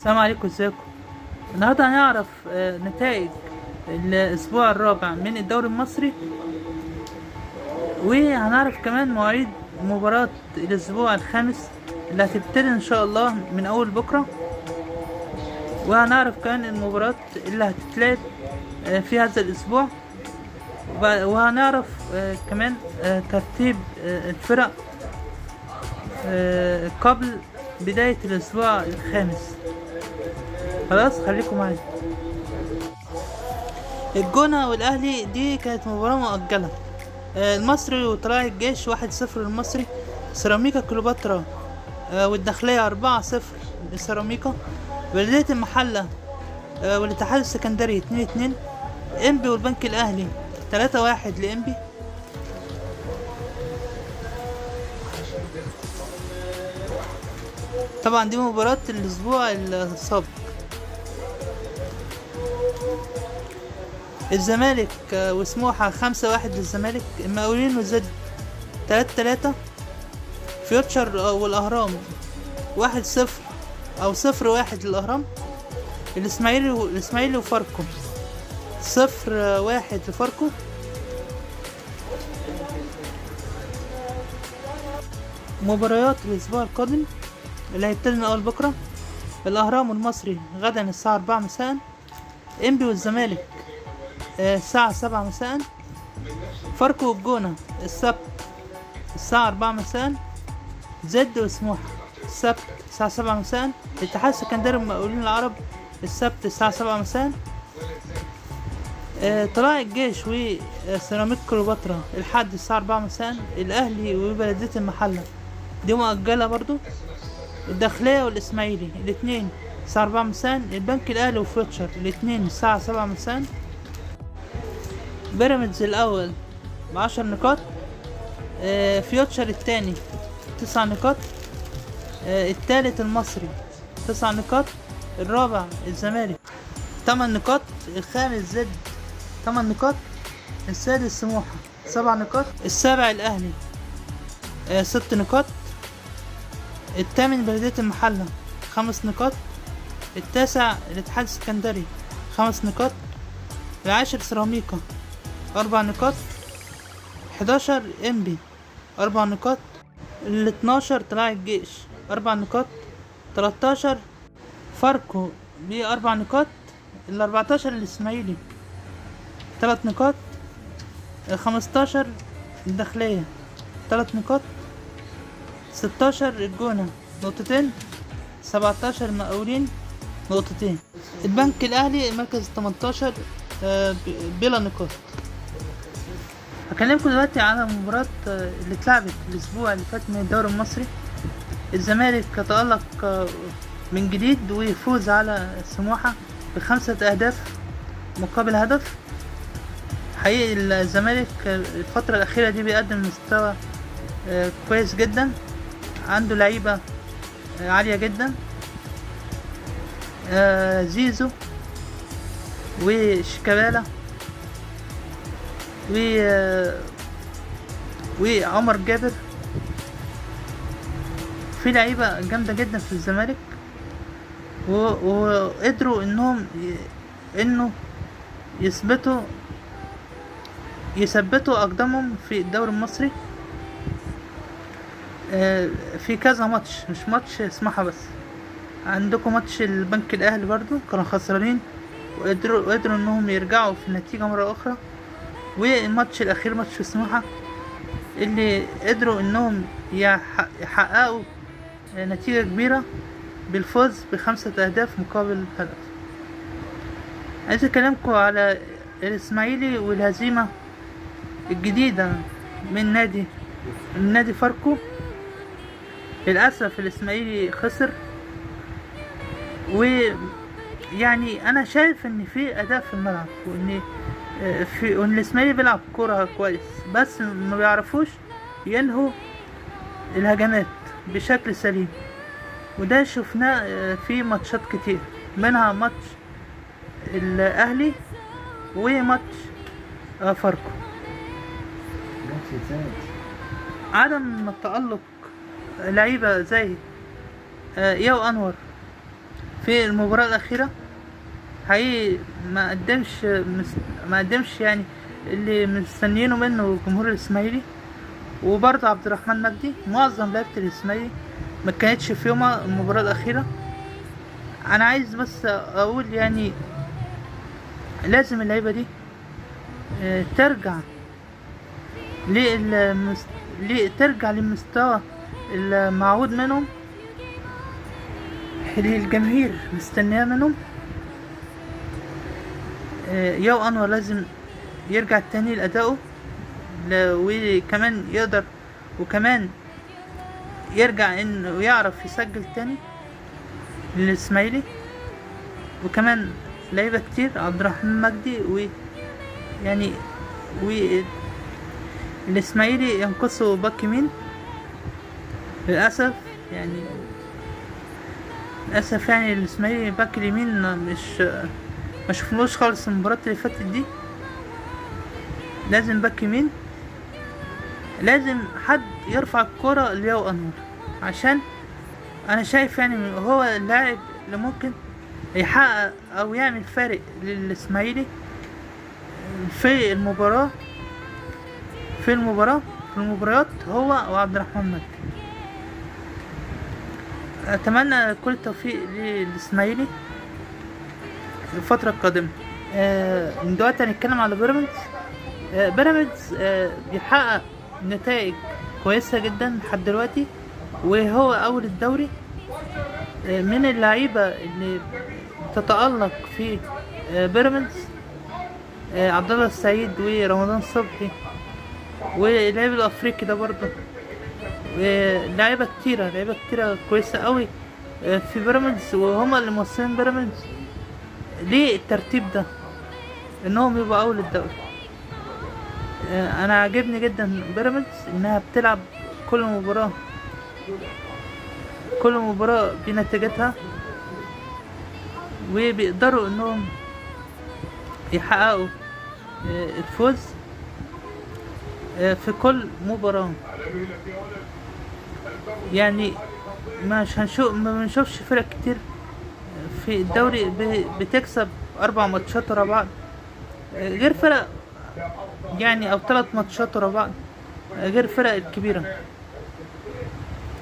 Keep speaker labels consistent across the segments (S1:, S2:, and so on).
S1: السلام عليكم، ازيكم؟ النهارده هنعرف نتائج الاسبوع الرابع من الدوري المصري، وهنعرف كمان مواعيد مباراة الاسبوع الخامس اللي هتبتدي ان شاء الله من اول بكرة، وهنعرف كمان المباراة اللي هتتلعب في هذا الاسبوع، وهنعرف كمان ترتيب الفرق قبل بداية الاسبوع الخامس. خلاص خليكم معايا. الجونة والاهلي دي كانت مباراة مؤجلة. المصري وطلائع الجيش 1-0 للمصري. سيراميكا كليوباترا والداخلية 4-0 لسيراميكا. بلدية المحلة والاتحاد السكندري 2-2. انبي والبنك الاهلي 3-1 لانبي. طبعا دي مباراة الاسبوع السابق. الزمالك وسموحة 5-1 للزمالك. المقاولين وزد 3-3. فيوتشر والاهرام 1-0 او 0-1 للاهرام. الاسماعيلي وفاركو 0-1 لفاركو. مباريات الاسبوع القادم اللي هيبتدي من اول بكره: الاهرام والمصري غدا الساعة 4 مساء. انبي والزمالك الساعة 7 مساء. فاركو والجونة السبت الساعة 4 مساء. زد وسموحة السبت الساعة 7 مساء. الاتحاد السكندري والمقاولين العرب السبت الساعة 7 مساء. طلائع الجيش وسيراميك كليوباترا الحد الساعة 4 مساء. الأهلي وبلدية المحلة دي مؤجلة برضو. الداخلية والإسماعيلي الاثنين الساعة 4 مساء. البنك الأهلي وفيوتشر الاثنين الساعة 7 مساء. بيراميدز الأول ب10 نقاط. فيوتشر الثاني 9 نقاط. الثالث المصري 9 نقاط. الرابع الزمالك 8 نقاط. الخامس زد 8 نقاط. السادس سموحة 7 نقاط. السابع الأهلي 6 نقاط. الثامن بلدية المحلة 5 نقاط. التاسع الاتحاد السكندري 5 نقاط. العاشر سيراميكا 4 نقاط. 11 انبي 4 نقاط. 12 طلائع الجيش 4 نقاط. 13 فاركو ب4 نقاط. 14 الاسماعيلي 3 نقاط. 15 الداخلية 3 نقاط. 16 الجونة نقطتين. 17 المقاولين نقطتين. البنك الاهلي مركز 18 بلا نقاط. هكلمكم دلوقتي على مباراة اللي اتلعبت الاسبوع اللي فات من الدوري المصري. الزمالك تألق من جديد ويفوز على سموحة ب5 أهداف مقابل هدف. حقيقي الزمالك الفترة الأخيرة دي بيقدم مستوى كويس جدا، عنده لعيبة عالية جدا. زيزو وشيكابالا وعمر جابر، في لعيبة جامدة جدا في الزمالك، وقدروا انه يثبتوا اقدامهم في الدوري المصري في كذا ماتش، مش ماتش سموحة بس. عندكم ماتش البنك الاهلي برضو كانوا خسرانين وقدروا انهم يرجعوا في النتيجة مرة اخرى. والماتش الاخير ماتش سموحة اللي قدروا انهم يحققوا نتيجة كبيرة بالفوز ب5 أهداف مقابل هدف. عايز اكلمكم على الاسماعيلي والهزيمة الجديدة من نادي فاركو. للأسف الاسماعيلي خسر، ويعني انا شايف ان في اداء في الملعب، وان الاسماعيلي بيلعب كرة كويس، بس ما بيعرفوش ينهوا الهجمات بشكل سليم. وده شفناه في ماتشات كتير، منها ماتش الاهلي وماتش فاركو. عدم تألق لعيبة زي ياو انور في المباراة الأخيرة حقيقي ما قدمش يعني اللي مستنيينه منه جمهور الإسماعيلي. وبرضه عبد الرحمن مجدي معظم لعيبة الإسماعيلي ما كانتش في يومها المباراة الأخيرة. أنا عايز بس أقول يعني لازم اللعيبة دي ترجع ترجع للمستوى المعهود منهم، اللي الجماهير مستنياه منهم. يو انور لازم يرجع تاني لأدائه، وكمان يقدر وكمان يرجع انه يعرف يسجل تاني للإسماعيلي. وكمان لعيبة كتير عبد الرحمن مجدي يعني الإسماعيلي ينقصوا باك يمين للأسف يعني. الإسماعيلي باك اليمين ما شفناهوش خالص المباراة اللي فاتت دي. لازم باك يمين، لازم حد يرفع الكرة لياو انور، عشان انا شايف يعني هو اللاعب اللي ممكن يحقق او يعمل فارق للاسماعيلي في المباريات هو وعبد الرحمن مجدي. اتمنى كل التوفيق للاسماعيلي الفترة القادمة. من دلوقتي هنتكلم على بيراميدز. بيحقق نتائج كويسة جدا لحد دلوقتي، وهو اول الدوري. من اللعيبة اللي تتألق في بيراميدز عبد الله السعيد ورمضان صبحي واللاعب الافريقي ده برضه، لعيبة كتيرة كويسة قوي في بيراميدز، وهما اللي موصلين بيراميدز للترتيب ده انهم يبقوا اول الدوري. انا عاجبني جدا بيراميدز انها بتلعب كل مباراة بنتيجتها، وبيقدروا انهم يحققوا الفوز في كل مباراة. يعني ما بنشوفش فرق كتير في الدوري بتكسب 4 ماتشات ورا بعض، غير فرق يعني او 3 ماتشات ورا بعض، غير فرق الكبيرة.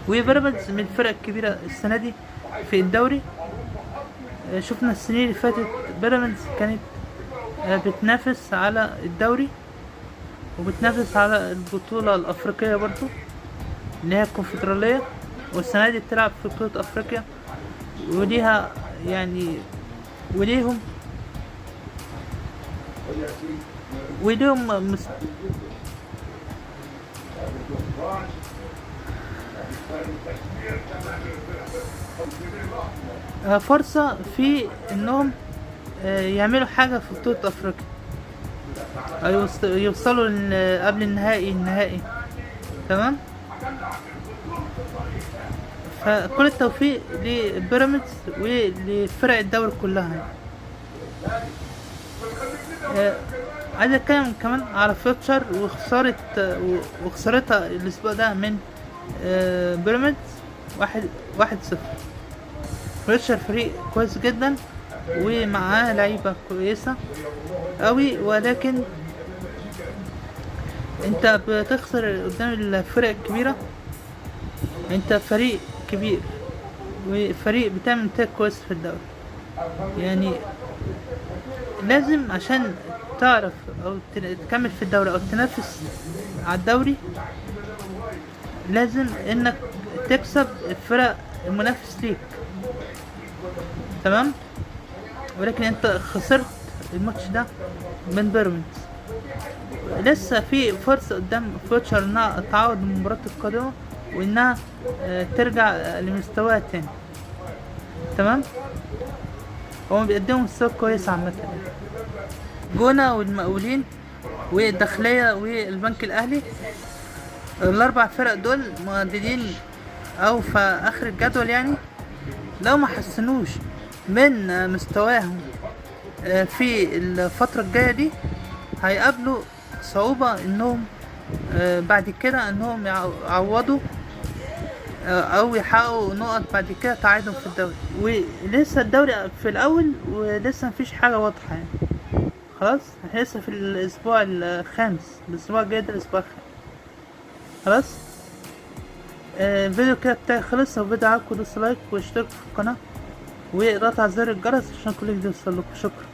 S1: وبيراميدز من الفرق الكبيرة السنة دي في الدوري. شفنا السنين اللي فاتت بيراميدز كانت بتنافس على الدوري وبتنافس على البطولة الأفريقية برضو اللي هي الكونفدرالية، والسنة دي بتلعب في بطولة أفريقيا، وليها يعني وليهم فرصة في انهم يعملوا حاجة في بطولة افريقيا، يوصلوا قبل النهائي. تمام. فكل التوفيق لبيراميدز ولفرق الدوري كلها. عايز اتكلم كمان على فيوتشر وخسارتها الاسبوع ده من بيراميدز 1-0. فيوتشر فريق كويس جدا ومعاه لعيبة كويسة قوي، ولكن انت بتخسر قدام الفرق الكبيرة. انت فريق كبير وفريق بتعمل نتائج كويسة في الدوري، يعني لازم عشان تعرف او تكمل في الدوري او تنافس على الدوري لازم انك تكسب الفرق المنافس ليك. تمام. ولكن انت خسرت الماتش ده من بيراميدز. لسه في فرصة قدام فيوتشر انها تعوض المباراة القادمة وانها ترجع لمستواها تاني. تمام. هما بيقدموا مستوى كويس عامة. جونة والمقاولين والداخلية والبنك الاهلي، الاربع فرق دول مهددين او في اخر الجدول، يعني لو ما حسنوش من مستواهم في الفترة الجاية دي هيقابلوا صعوبة انهم بعد كده انهم يعوضوا او يحققوا نقط بعد كده تعادل في الدوري. ولسه الدوري في الاول ولسه مفيش حاجه واضحه يعني. خلاص احنا لسه في الاسبوع الخامس، الاسبوع الجاي ده الاسبوع الخامس. خلاص. الفيديو كده بتاعي خلص. لو الفيديو عجبكم دوسوا لايك واشتركوا في القناه وضغطوا على زر الجرس عشان كل جديد يوصلكوا. شكرا.